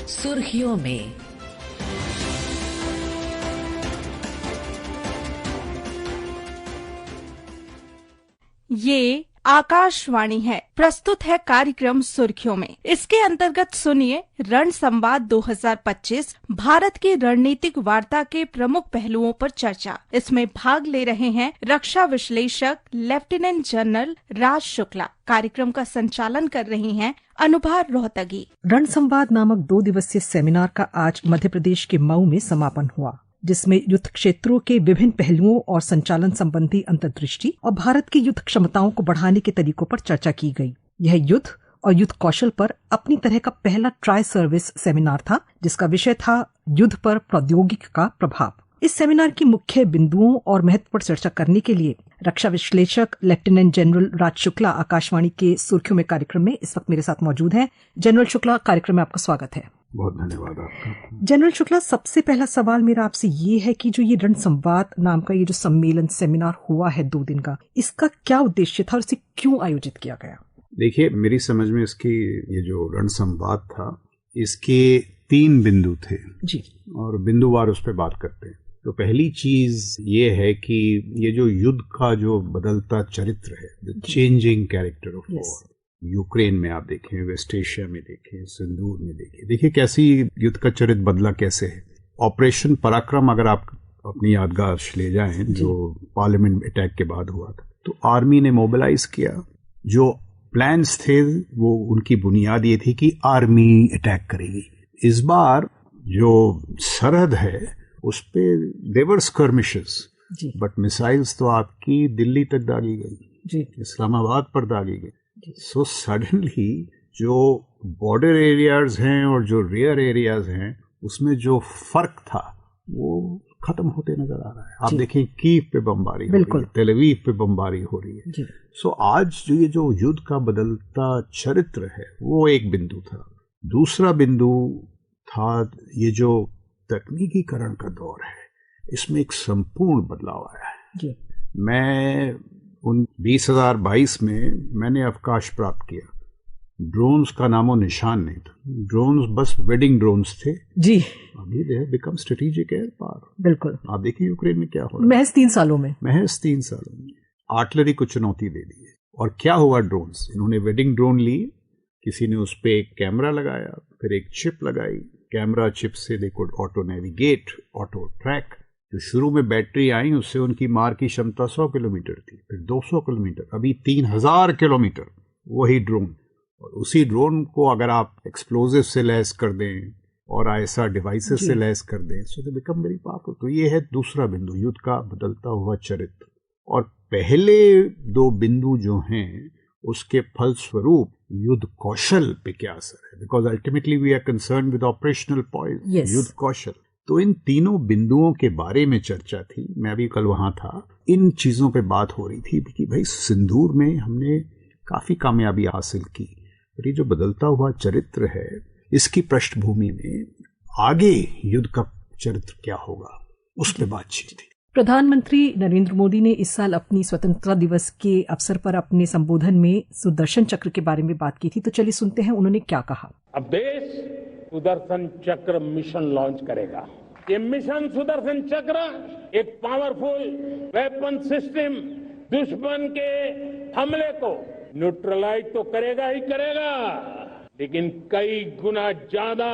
सुर्खियों में। ये आकाशवाणी है। प्रस्तुत है कार्यक्रम सुर्खियों में। इसके अंतर्गत सुनिए रण संवाद 2025, भारत की रणनीतिक वार्ता के प्रमुख पहलुओं पर चर्चा। इसमें भाग ले रहे हैं रक्षा विश्लेषक लेफ्टिनेंट जनरल राज शुक्ला। कार्यक्रम का संचालन कर रही हैं अनुभा रोहतगी। रण संवाद नामक 2 दिवसीय सेमिनार का आज मध्य प्रदेश के मऊ में समापन हुआ, जिसमें युद्ध क्षेत्रों के विभिन्न पहलुओं और संचालन संबंधी अंतर्दृष्टि और भारत की युद्ध क्षमताओं को बढ़ाने के तरीकों पर चर्चा की गई। यह युद्ध और युद्ध कौशल पर अपनी तरह का पहला ट्राई सर्विस सेमिनार था, जिसका विषय था युद्ध पर प्रौद्योगिकी का प्रभाव। इस सेमिनार की मुख्य बिंदुओं और महत्व पर चर्चा करने के लिए रक्षा विश्लेषक लेफ्टिनेंट जनरल राज शुक्ला आकाशवाणी के सुर्खियों में कार्यक्रम में इस वक्त मेरे साथ मौजूद हैं। जनरल शुक्ला, कार्यक्रम में आपका स्वागत है। बहुत धन्यवाद आपका। जनरल शुक्ला, सबसे पहला सवाल मेरा आपसे ये है कि जो ये रण संवाद नाम का ये जो सम्मेलन सेमिनार हुआ है 2 दिन का, इसका क्या उद्देश्य था और इसे क्यों आयोजित किया गया? देखिए, मेरी समझ में इसकी ये जो रण संवाद था, इसके 3 बिंदु थे जी, और बिंदुवार उस पर बात करते हैं। तो पहली चीज ये है कि ये जो युद्ध का जो बदलता चरित्र है, the changing character of war, Ukraine में आप देखें, वेस्ट एशिया में देखें, सिंदूर में देखें, देखिए कैसी युद्ध का चरित्र बदला कैसे है। ऑपरेशन पराक्रम अगर आप अपनी यादगाश ले जाएं, जो पार्लियामेंट अटैक के बाद हुआ था, तो आर्मी ने मोबिलाइज किया। जो प्लान्स थे वो उनकी बुनियाद ये थी कि आर्मी अटैक करेगी। इस बार जो सरहद है उस पे देवर स्कर्मिशेस, बट मिसाइल्स तो आपकी दिल्ली तक दागी गई, इस्लामाबाद पर दागी गई। सो सडनली जो बॉर्डर एरियाज हैं और जो रियर एरियाज हैं, उसमें जो फर्क था वो खत्म होते नजर आ रहा है। आप देखें, कीव पे बमबारी हो रही है, तेल अवीव पे बमबारी हो रही है। सो आज जो ये जो युद्ध का बदलता चरित्र है, वो एक बिंदु था। दूसरा बिंदु था ये जो तकनीकीकरण का दौर है, इसमें एक संपूर्ण बदलाव आया है। मैं 2022 में मैंने अवकाश प्राप्त किया। ड्रोन्स का नामो निशान नहीं था। ड्रोन्स बस वेडिंग ड्रोन्स थे जी। अभी they have become strategic air power. बिल्कुल, आप देखिए यूक्रेन में क्या हो रहा है। महज 3 सालों में आर्टिलरी को चुनौती दे दी है। और क्या हुआ, ड्रोन्स, इन्होंने वेडिंग ड्रोन ली, किसी ने उस पर एक कैमरा लगाया, फिर एक चिप लगाई, कैमरा चिप से they could auto navigate, auto track. जो शुरू में बैटरी आई, उससे उनकी मार की क्षमता 100 किलोमीटर थी, फिर 200 किलोमीटर, अभी 3000 किलोमीटर वही ड्रोन। और उसी ड्रोन को अगर आप एक्सप्लोजिव से लैस कर दें और आईएसआर डिवाइसेस से लैस कर दें, सो दे बिकम वेरी पावरफुल। तो ये है दूसरा बिंदु, युद्ध का बदलता हुआ चरित्र। और पहले 2 बिंदु जो हैं, उसके फलस्वरूप युद्ध कौशल पे क्या असर है, because ultimately we are concern with operational point, युद्ध कौशल। तो इन तीनों बिंदुओं के बारे में चर्चा थी। मैं भी कल वहां था। इन चीजों पे बात हो रही थी कि भाई सिंदूर में हमने काफी कामयाबी हासिल की, और ये जो बदलता हुआ चरित्र है, इसकी पृष्ठभूमि में आगे युद्ध का चरित्र क्या होगा, उस पर बातचीत थी। प्रधानमंत्री नरेंद्र मोदी ने इस साल अपनी स्वतंत्रता दिवस के अवसर पर अपने संबोधन में सुदर्शन चक्र के बारे में बात की थी। तो चलिए सुनते हैं उन्होंने क्या कहा। अब देश सुदर्शन चक्र मिशन लॉन्च करेगा। ये मिशन सुदर्शन चक्र एक पावरफुल वेपन सिस्टम दुश्मन के हमले को न्यूट्रलाइज तो करेगा ही करेगा, लेकिन कई गुना ज्यादा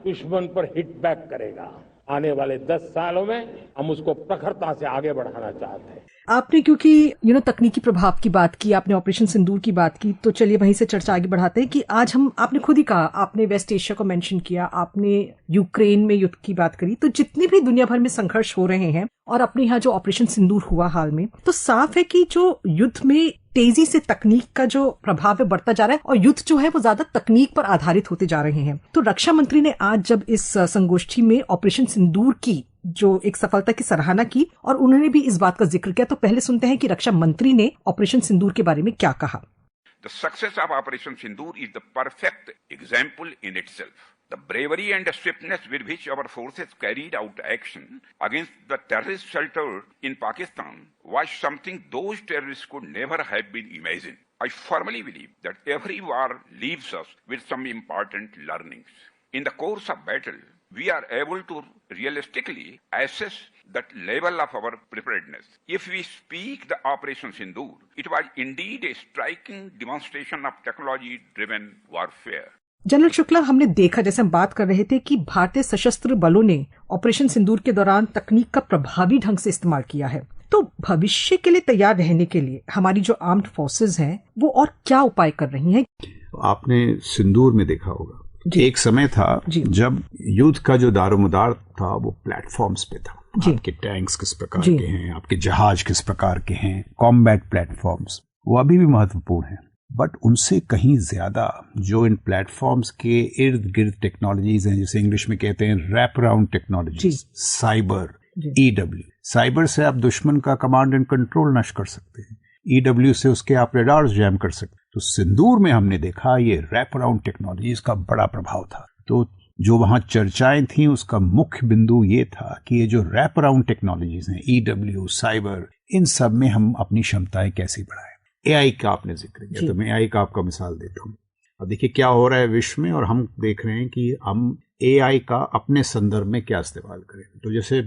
दुश्मन पर हिट बैक करेगा। आने वाले 10 सालों में हम उसको प्रखरता से आगे बढ़ाना चाहते हैं। आपने क्योंकि तकनीकी प्रभाव की बात की, आपने ऑपरेशन सिंदूर की बात की, तो चलिए वहीं से चर्चा आगे बढ़ाते हैं कि आज आपने खुद ही कहा, आपने वेस्ट एशिया को मेंशन किया, आपने यूक्रेन में युद्ध की बात करी। तो जितने भी दुनिया भर में संघर्ष हो रहे हैं और अपने यहाँ जो ऑपरेशन सिंदूर हुआ हाल में, तो साफ है कि जो युद्ध में तेजी से तकनीक का जो प्रभाव है बढ़ता जा रहा है, और युद्ध जो है वो ज्यादा तकनीक पर आधारित होते जा रहे हैं। तो रक्षा मंत्री ने आज जब इस संगोष्ठी में ऑपरेशन सिंदूर की जो एक सफलता की सराहना की, और उन्होंने भी इस बात का जिक्र किया, तो पहले सुनते हैं कि रक्षा मंत्री ने ऑपरेशन सिंदूर के बारे में क्या कहा। The success of Operation Sindoor is the perfect example in itself. The bravery and swiftness with which our forces carried out action against the terrorist shelter in Pakistan was something those terrorists could never have been imagined. I firmly believe that every war leaves us with some important learnings. In the course of battle, we are able to realistically assess that level of our preparedness. If we speak the Operation Sindoor, it was indeed a striking demonstration of technology-driven warfare. General Shukla, हमने देखा, जैसे हम बात कर रहे थे, कि भारतीय सशस्त्र बलों ने ऑपरेशन सिंदूर के दौरान तकनीक का प्रभावी ढंग से इस्तेमाल किया है। तो भविष्य के लिए तैयार रहने के लिए हमारी जो आर्म्ड फोर्सेज हैं वो और क्या उपाय कर रही हैं? आपने सिंदूर में देखा होगा, एक समय था जब युद्ध का जो दारोमदार था वो प्लेटफॉर्म्स पे था। आपके टैंक्स किस प्रकार के हैं, आपके जहाज किस प्रकार के हैं, कॉम्बैट प्लेटफॉर्म्स, वो अभी भी महत्वपूर्ण है। बट उनसे कहीं ज्यादा जो इन प्लेटफॉर्म्स के इर्द गिर्द टेक्नोलॉजीज हैं, जिसे इंग्लिश में कहते हैं wrap around technologies, cyber, EW. Cyber से आप दुश्मन का कमांड एंड कंट्रोल नष्ट कर सकते हैं, ईडब्ल्यू से उसके आप रेडार्स जैम कर सकते हैं। तो सिंदूर में हमने देखा ये रैप अराउंड टेक्नोलॉजीज का बड़ा प्रभाव था। तो जो वहां चर्चाएं थी उसका मुख्य बिंदु ये था कि ये जो रैप अराउंड टेक्नोलॉजीज हैं, ईडब्ल्यू, साइबर, इन सब में हम अपनी क्षमताएं कैसे बढ़ाएं। एआई का आपने जिक्र किया, तो मैं एआई का आपका मिसाल देता हूँ। अब देखिए क्या हो रहा है विश्व में, और हम देख रहे हैं कि हम एआई का अपने संदर्भ में क्या इस्तेमाल करें। तो जैसे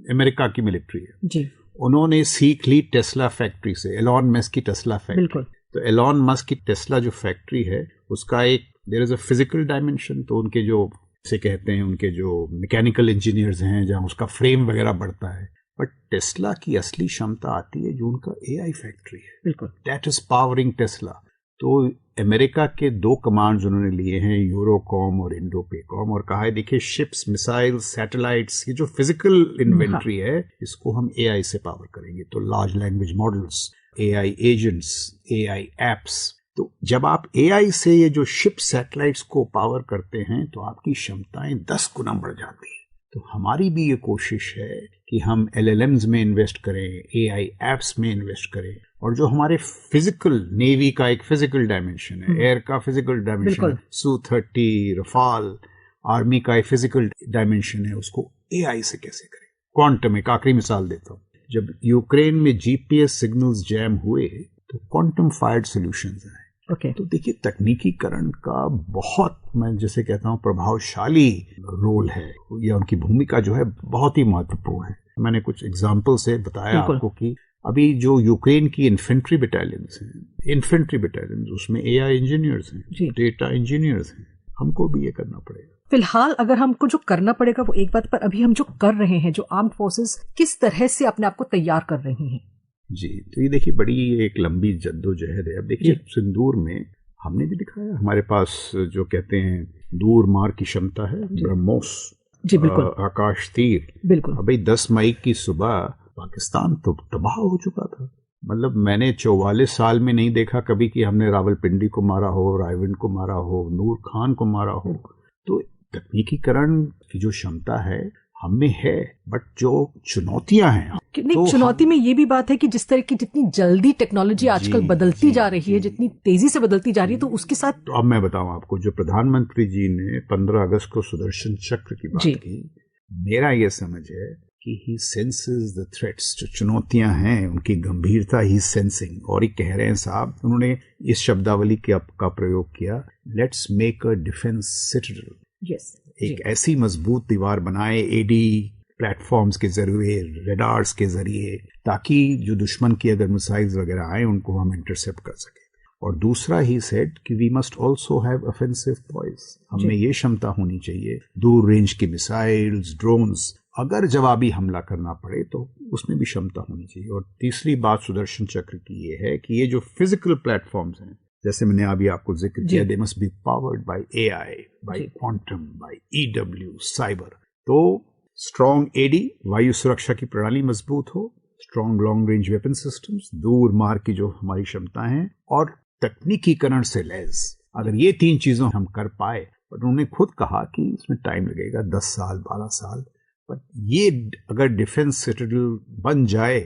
अमेरिका की मिलिट्री है जी, उन्होंने सीख ली टेस्ला फैक्ट्री से, एलॉन मस्क की टेस्ला फैक्ट्री। तो एलॉन मस्क की टेस्ला जो फैक्ट्री है उसका एक there is a physical dimension. तो उनके जो से कहते हैं उनके जो मैकेनिकल इंजीनियर्स हैं, जहां उसका फ्रेम वगैरह बढ़ता है। बट टेस्ला की असली क्षमता आती है जो उनका एआई फैक्ट्री है, बिल्कुल, दैट इज पावरिंग टेस्ला। तो अमेरिका के दो कमांड्स उन्होंने लिए हैं, यूरोकॉम और इंडोपेकॉम, और कहा है देखिए शिप्स, मिसाइल्स, सैटेलाइट्स, ये जो फिजिकल इन्वेंट्री है इसको हम एआई से पावर करेंगे। तो large language models, AI agents, AI apps. तो जब आप एआई से ये जो शिप सैटेलाइट्स को पावर करते हैं तो आपकी क्षमताएं 10 गुना बढ़ जाती है। तो हमारी भी ये कोशिश है कि हम एलएलएम्स में इन्वेस्ट करें, एआई एप्स में इन्वेस्ट करें, और जो हमारे फिजिकल, नेवी का एक फिजिकल डायमेंशन है, एयर का फिजिकल डायमेंशन है, Su-30, रफाल, आर्मी का एक फिजिकल डायमेंशन है, उसको एआई से कैसे करें। क्वांटम, एक आखिरी मिसाल देता हूँ। जब यूक्रेन में जीपीएस सिग्नल्स जैम हुए तो क्वांटम फायर्ड सॉल्यूशंस आए। तो देखिए तकनीकीकरण का बहुत, मैं जैसे कहता हूँ, प्रभावशाली रोल है, या उनकी भूमिका जो है बहुत ही महत्वपूर्ण है। मैंने कुछ एग्जाम्पल से बताया आपको कि अभी जो यूक्रेन की इन्फेंट्री बटालियंस हैं, उसमें एआई इंजीनियर्स हैं, डेटा इंजीनियर्स हैं। हमको भी ये करना पड़ेगा। फिलहाल अगर हमको जो करना पड़ेगा वो एक बात, पर अभी हम जो कर रहे हैं, जो आर्म्ड फोर्सेस किस तरह से अपने आप को तैयार कर रही हैं? जी, तो ये देखिए बड़ी एक लंबी जद्दोजहद है। अब देखिए सिंदूर में हमने भी दिखाया, हमारे पास जो कहते हैं दूर मार की क्षमता है, ब्रह्मोस, जी बिल्कुल, आकाश तीर, बिल्कुल। अभी 10 मई की सुबह पाकिस्तान तो तबाह हो चुका था। मतलब मैंने 44 साल में नहीं देखा कभी कि हमने रावलपिंडी को मारा हो, रायविंड को मारा हो, नूर खान को मारा हो। तो तकनीकीकरण की जो क्षमता है हमें है, बट जो चुनौतियां हैं, तो चुनौती में ये भी बात है कि जिस तरह की जितनी जल्दी टेक्नोलॉजी आजकल बदलती जा रही है, जितनी तेजी से बदलती जा रही है, तो उसके साथ तो अब मैं बताऊं आपको, जो प्रधानमंत्री जी ने 15 अगस्त को सुदर्शन चक्र की बात की, मेरा ये समझ है कि ही सेंसेस द थ्रेट्स, जो चुनौतियां हैं उनकी गंभीरता ही सेंसिंग। और ये कह रहे हैं साहब, उन्होंने इस शब्दावली का प्रयोग किया, let's make a defence Citadel. Yes, एक ऐसी मजबूत दीवार बनाए एडी प्लेटफॉर्म्स के जरिए, रेडार्स के जरिए, ताकि जो दुश्मन की अगर मिसाइल्स वगैरह आए उनको हम इंटरसेप्ट कर सके। और दूसरा ही सेट कि we must also have offensive poise, हमें ये क्षमता होनी चाहिए, दूर रेंज की मिसाइल्स, ड्रोन्स, अगर जवाबी हमला करना पड़े तो उसमें भी क्षमता होनी चाहिए। और तीसरी बात सुदर्शन चक्र की ये है कि ये जो फिजिकल प्लेटफॉर्म्स हैं, जैसे मैंने अभी आपको जिक्र किया, they must be powered by AI, by quantum, by EW, cyber. तो स्ट्रॉन्ग एडी, वायु सुरक्षा की प्रणाली मजबूत हो, strong long range weapon systems, दूर मार की जो हमारी क्षमता है, और तकनीकीकरण से लैस। अगर ये 3 चीजों हम कर पाए, और उन्होंने खुद कहा कि इसमें टाइम लगेगा, 10 साल 12 साल, पर ये अगर डिफेंस सिटाडेल बन जाए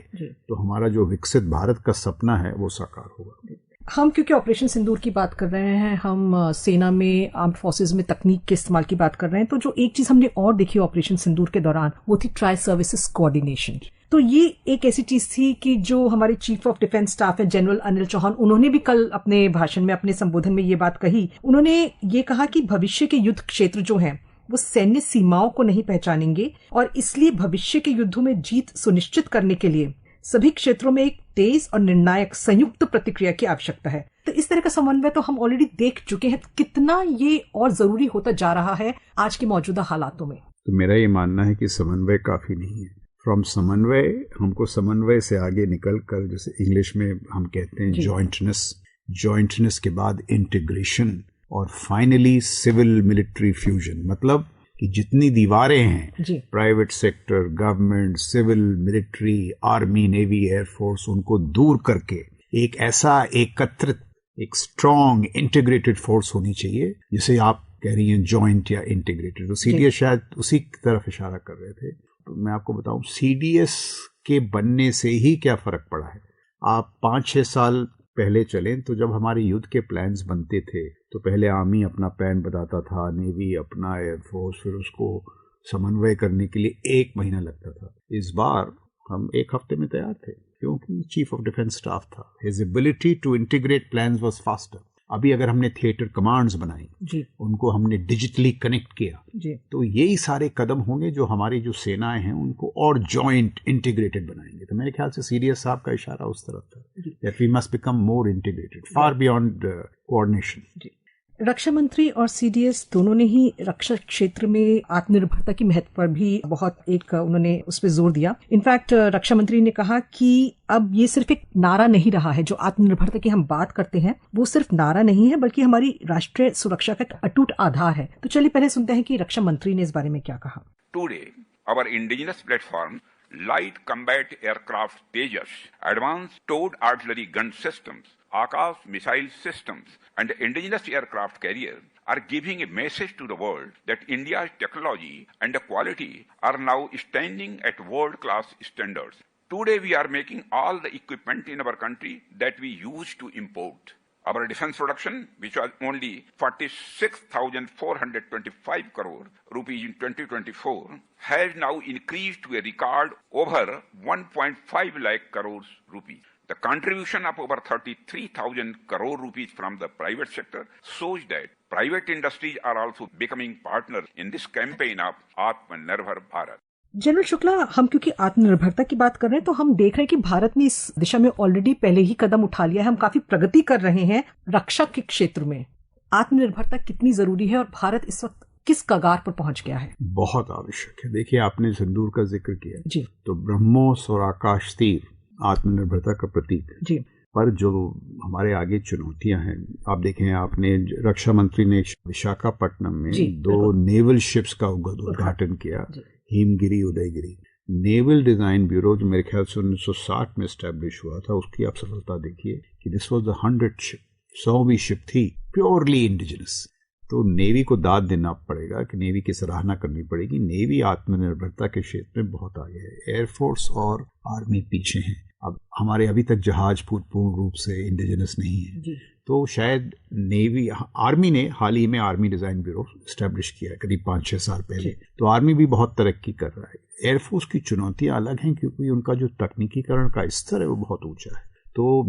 तो हमारा जो विकसित भारत का सपना है वो साकार होगा। हम क्योंकि ऑपरेशन सिंदूर की बात कर रहे हैं, हम सेना में, आर्म्ड फोर्सेज में तकनीक के इस्तेमाल की बात कर रहे हैं, तो जो एक चीज हमने और देखी ऑपरेशन सिंदूर के दौरान वो थी ट्राई सर्विसेज कोऑर्डिनेशन। तो ये एक ऐसी चीज थी कि जो हमारे चीफ ऑफ डिफेंस स्टाफ है जनरल अनिल चौहान, उन्होंने भी कल अपने भाषण में, अपने संबोधन में ये बात कही। उन्होंने ये कहा कि भविष्य के युद्ध क्षेत्र जो हैं वो सैन्य सीमाओं को नहीं पहचानेंगे और इसलिए भविष्य के युद्धों में जीत सुनिश्चित करने के लिए सभी क्षेत्रों में एक तेज और निर्णायक संयुक्त प्रतिक्रिया की आवश्यकता है। तो इस तरह का समन्वय तो हम ऑलरेडी देख चुके हैं, कितना ये और जरूरी होता जा रहा है आज के मौजूदा हालातों में। तो मेरा ये मानना है कि समन्वय काफी नहीं है। फ्रॉम समन्वय हमको समन्वय से आगे निकल कर, जैसे इंग्लिश में हम कहते हैं जॉइंटनेस के बाद इंटीग्रेशन और फाइनली सिविल मिलिट्री फ्यूजन, मतलब कि जितनी दीवारें हैं private sector, government, civil, military, army, navy, air force, उनको दूर करके एक ऐसा एकत्रित, एक स्ट्रॉन्ग इंटीग्रेटेड फोर्स होनी चाहिए, जिसे आप कह रही हैं जॉइंट या इंटीग्रेटेड। तो सीडीएस शायद उसी की तरफ इशारा कर रहे थे। तो मैं आपको बताऊं, सीडीएस के बनने से ही क्या फर्क पड़ा है। आप 5-6 साल पहले चलें तो जब हमारे युद्ध के प्लान्स बनते थे तो पहले आर्मी अपना प्लान बताता था, नेवी अपना, एयरफोर्स, फिर उसको समन्वय करने के लिए 1 महीना लगता था। इस बार हम 1 हफ्ते में तैयार थे क्योंकि चीफ ऑफ डिफेंस स्टाफ था। His ability to integrate plans was faster. अभी अगर हमने थिएटर कमांड्स बनाई, उनको हमने डिजिटली कनेक्ट किया, तो यही सारे कदम होंगे जो हमारी जो सेनाएं हैं उनको और जॉइंट इंटीग्रेटेड बनाएंगे। तो मेरे ख्याल से सीडीएस साहब का इशारा उस तरफ था, that we must become more integrated, far beyond coordination. रक्षा मंत्री और सीडीएस दोनों ने ही रक्षा क्षेत्र में आत्मनिर्भरता की महत्व पर भी बहुत उन्होंने उस पर जोर दिया। इनफैक्ट रक्षा मंत्री ने कहा कि अब ये सिर्फ एक नारा नहीं रहा है, जो आत्मनिर्भरता की हम बात करते हैं वो सिर्फ नारा नहीं है बल्कि हमारी राष्ट्रीय सुरक्षा का एक अटूट आधार है। तो चलिए पहले सुनते हैं कि रक्षा मंत्री ने इस बारे में क्या कहा। Today our indigenous platform, light combat aircraft Tejas, advanced towed artillery gun systems, Akash missile systems, and indigenous aircraft carrier are giving a message to the world that India's technology and quality are now standing at world-class standards. Today we are making all the equipment in our country that we used to import. Our defense production, which was only 46,425 crore rupees in 2024, has now increased to a record over 1.5 lakh crores rupees. The contribution of over 33,000 crore rupees from the private sector shows that private industries are also becoming partners in this campaign of Atmanirbhar Bharat. General Shukla, हम क्योंकि आत्मनिर्भरता की बात कर रहे हैं तो हम देख रहे हैं कि भारत ने इस दिशा में ऑलरेडी पहले ही कदम उठा लिया है। हम काफी प्रगति कर रहे हैं रक्षा के क्षेत्र में। आत्मनिर्भरता कितनी जरूरी है और भारत इस वक्त किस कगार पर पहुंच गया है? बहुत आवश्यक है। देखिए, आपने सिंदूर का जिक्र किया जी, तो ब्रह्मोस और आकाश तीर आत्मनिर्भरता का प्रतीक जी। पर जो हमारे आगे चुनौतियां हैं, आप देखें, आपने रक्षा मंत्री ने विशाखापट्टनम में 2 नेवल शिप्स का उद्घाटन किया, Himgiri, Udaygiri. Naval design bureau जो मेरे ख्याल से 1960 में एस्टैब्लिश हुआ था, उसकी आप सफलता देखिए कि this was the 100th ship, 100वीं शिप थी, प्योरली इंडिजिनस। तो नेवी को दाद देना पड़ेगा कि नेवी की सराहना करनी पड़ेगी। नेवी आत्मनिर्भरता के क्षेत्र में बहुत आगे है, एयरफोर्स और आर्मी पीछे हैं। अब हमारे अभी तक जहाज पूर्ण रूप से इंडिजिनस नहीं है, तो शायद नेवी, आर्मी ने हाल ही में आर्मी डिजाइन ब्यूरो स्टैब्लिश किया है करीब 5-6 साल पहले, तो आर्मी भी बहुत तरक्की कर रहा है। एयरफोर्स की चुनौतियां अलग हैं क्योंकि उनका जो तकनीकीकरण का स्तर है वो बहुत ऊंचा है। तो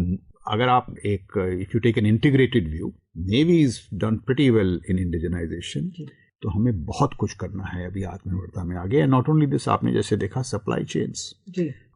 अगर आप if you take an integrated view, navy is done pretty well in indigenisation, तो हमें बहुत कुछ करना है अभी आत्मनिर्भरता में आगे। एंड नॉट ओनली दिस, आपने जैसे देखा सप्लाई चेन्स,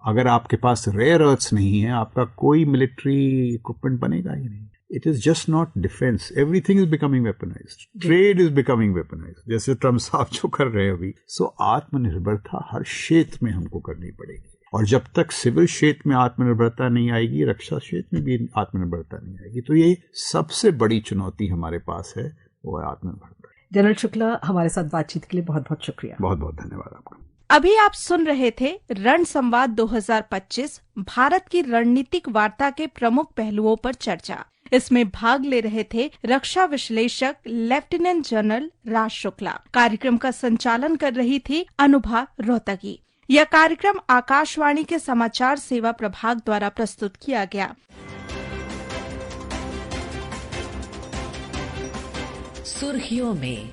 अगर आपके पास रेयर अर्थ्स नहीं है, आपका कोई मिलिट्री इक्विपमेंट बनेगा ही नहीं। It is just not defense. Everything is becoming weaponized. Trade is becoming weaponized. जैसे ट्रम्प साहब जो कर रहे हैं अभी। सो आत्मनिर्भरता हर क्षेत्र में हमको करनी पड़ेगी, और जब तक सिविल क्षेत्र में आत्मनिर्भरता नहीं आएगी, रक्षा क्षेत्र में भी आत्मनिर्भरता नहीं आएगी। तो ये सबसे बड़ी चुनौती हमारे पास है, वो है आत्मनिर्भरता। जनरल शुक्ला, हमारे साथ बातचीत के लिए बहुत बहुत शुक्रिया। बहुत बहुत धन्यवाद आपका। अभी आप सुन रहे थे रण संवाद 2025, भारत की रणनीतिक वार्ता के प्रमुख पहलुओं पर चर्चा। इसमें भाग ले रहे थे रक्षा विश्लेषक लेफ्टिनेंट जनरल राज शुक्ला। कार्यक्रम का संचालन कर रही थी अनुभा रोहतगी। यह कार्यक्रम आकाशवाणी के समाचार सेवा प्रभाग द्वारा प्रस्तुत किया गया। सुर्खियों में